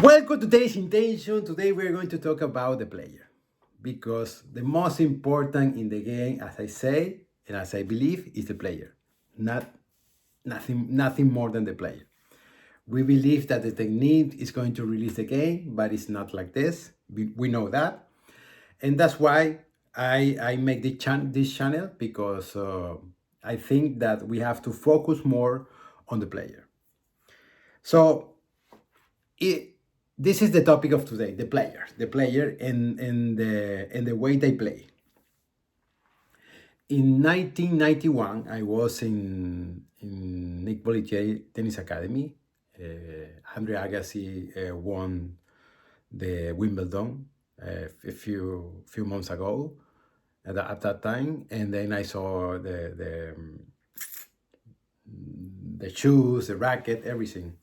Welcome to today's intention. Today we're going to talk about the player because the most important in the game, as I say and as I believe, is the player, not nothing more than the player. We believe that the technique is going to release the game, but it's not like this. We know that, and that's why I make this channel because I think that we have to focus more on the player. So it, this is the topic of today: the player, and the way they play. In 1991, I was in Nick Bolitier Tennis Academy. Andre Agassi won the Wimbledon a few months ago at that time, and then I saw the shoes, the racket, everything.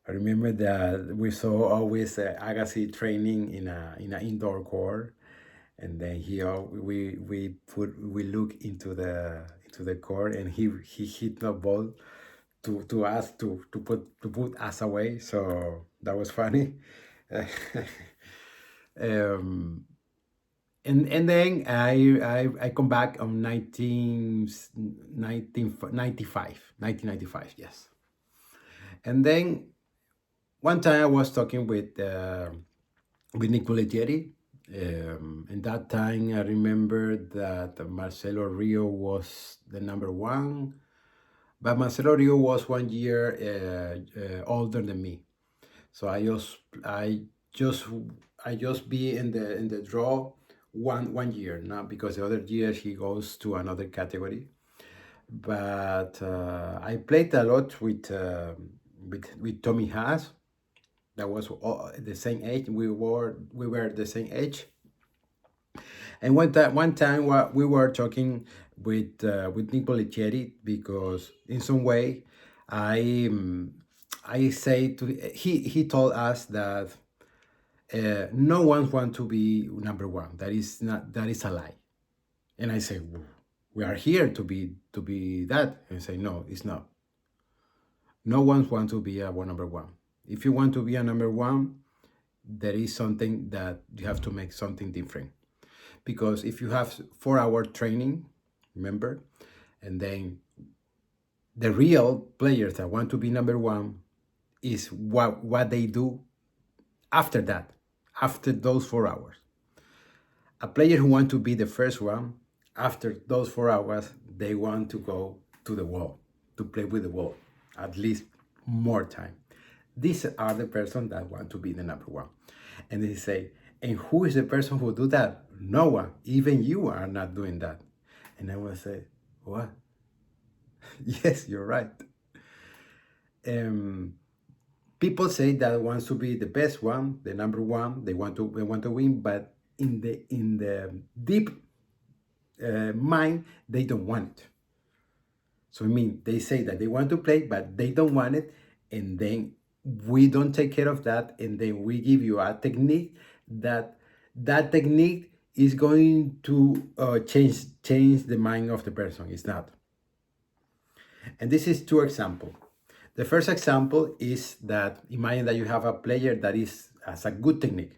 I remember that we saw always Agassi training in an indoor court, and then we look into the court, and he hit the ball to us to put us away. So that was funny. um, and then I come back on 1995, yes. And then one time I was talking with Nick Bollettieri. And that time I remember that Marcelo Rio was the number one, but Marcelo Rio was 1 year older than me. So just I just be in the draw one year now, because the other year he goes to another category. But I played a lot with Tommy Haas. That was all the same age. We were the same age. And one time we were talking with Nick Bollettieri, because in some way I I say to he told us that no one want to be number one. That is a lie. And I say, "Well, we are here to be that." And I say, no, it's not. No one wants to be a number one. If you want to be a number one, there is something that you have to make something different. Because if you have 4 hour training, remember, and then the real players that want to be number one is what they do after that, after those 4 hours. A player who want to be the first one, after those 4 hours, they want to go to the wall, to play with the wall, at least more time. These are the person that want to be the number one. And they say, and who is the person who do that? No one. Even you are not doing that. And I will say, what? Yes, you're right. People say that wants to be the best one, the number one. They want to win, but in the deep mind, they don't want it. So I mean, they say that they want to play, but they don't want it, and then we don't take care of that, and then we give you a technique that technique is going to change the mind of the person. It's not. And this is two examples. The first example is that imagine that you have a player that has a good technique,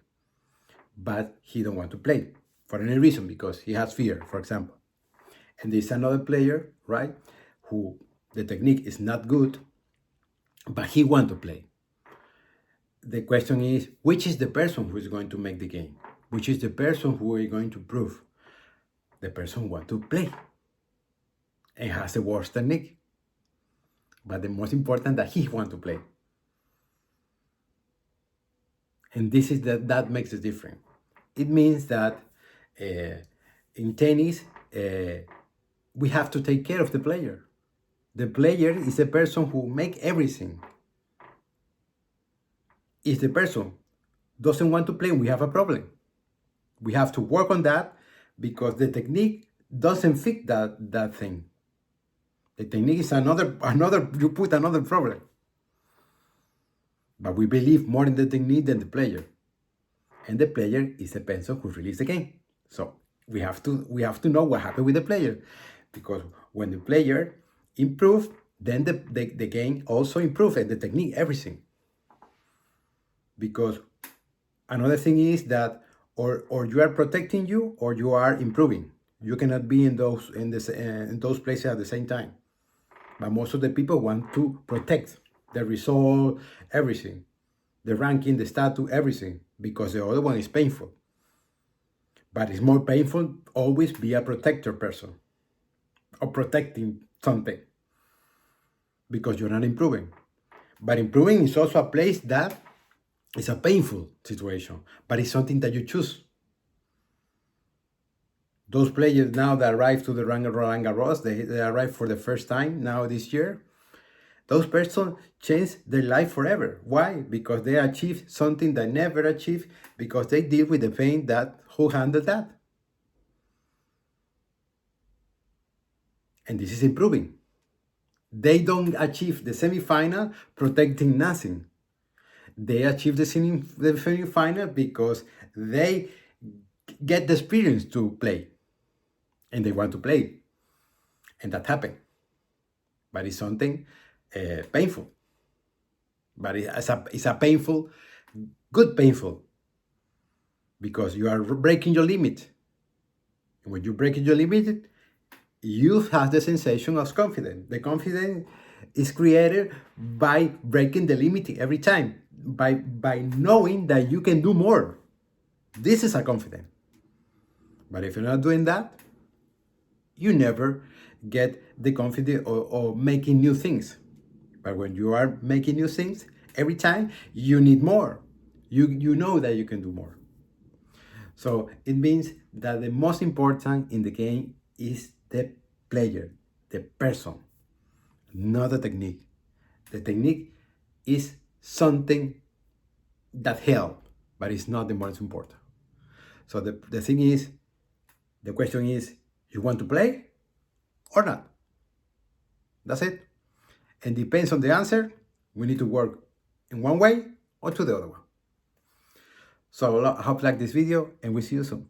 but he don't want to play for any reason, because he has fear, for example. And there's another player, right, who the technique is not good, but he want to play. The question is, which is the person who is going to make the game? Which is the person who is going to prove? The person who want to play and has the worst technique. But the most important that he want to play. And this is that makes it different. It means that in tennis, we have to take care of the player. The player is the person who make everything. If the person doesn't want to play, we have a problem. We have to work on that, because the technique doesn't fit that thing. The technique is another you put another problem. But we believe more in the technique than the player. And the player is the person who releases the game. So we have to know what happened with the player. Because when the player improve, then the game also improve, and the technique, everything. because another thing is that or you are protecting you or you are improving. You cannot be in those places at the same time. But most of the people want to protect the result, everything, the ranking, the status, everything, because the other one is painful. But it's more painful always be a protector person or protecting something because you're not improving. But improving is also a place that is a painful situation, but it's something that you choose. Those players now that arrive to the Roland Garros, they arrive for the first time now this year. Those persons change their life forever. Why? Because they achieved something they never achieved because they deal with the pain that who handled that. And this is improving. They don't achieve the semifinal protecting nothing. They achieve the semifinal because they get the experience to play and they want to play. And that happened. But it's something painful. But it's a painful, good painful, because you are breaking your limit. And when you break your limit, you have the sensation of confidence. The confidence is created by breaking the limit every time, by knowing that you can do more. This is a confidence. But if you're not doing that, you never get the confidence or making new things. But when you are making new things, every time you need more. You know that you can do more. So it means that the most important in the game is the player, the person, not the technique. The technique is something that helps, but it's not the most important. So the thing is, the question is, you want to play or not? That's it. And depends on the answer, we need to work in one way or to the other one. So I hope you like this video and we'll see you soon.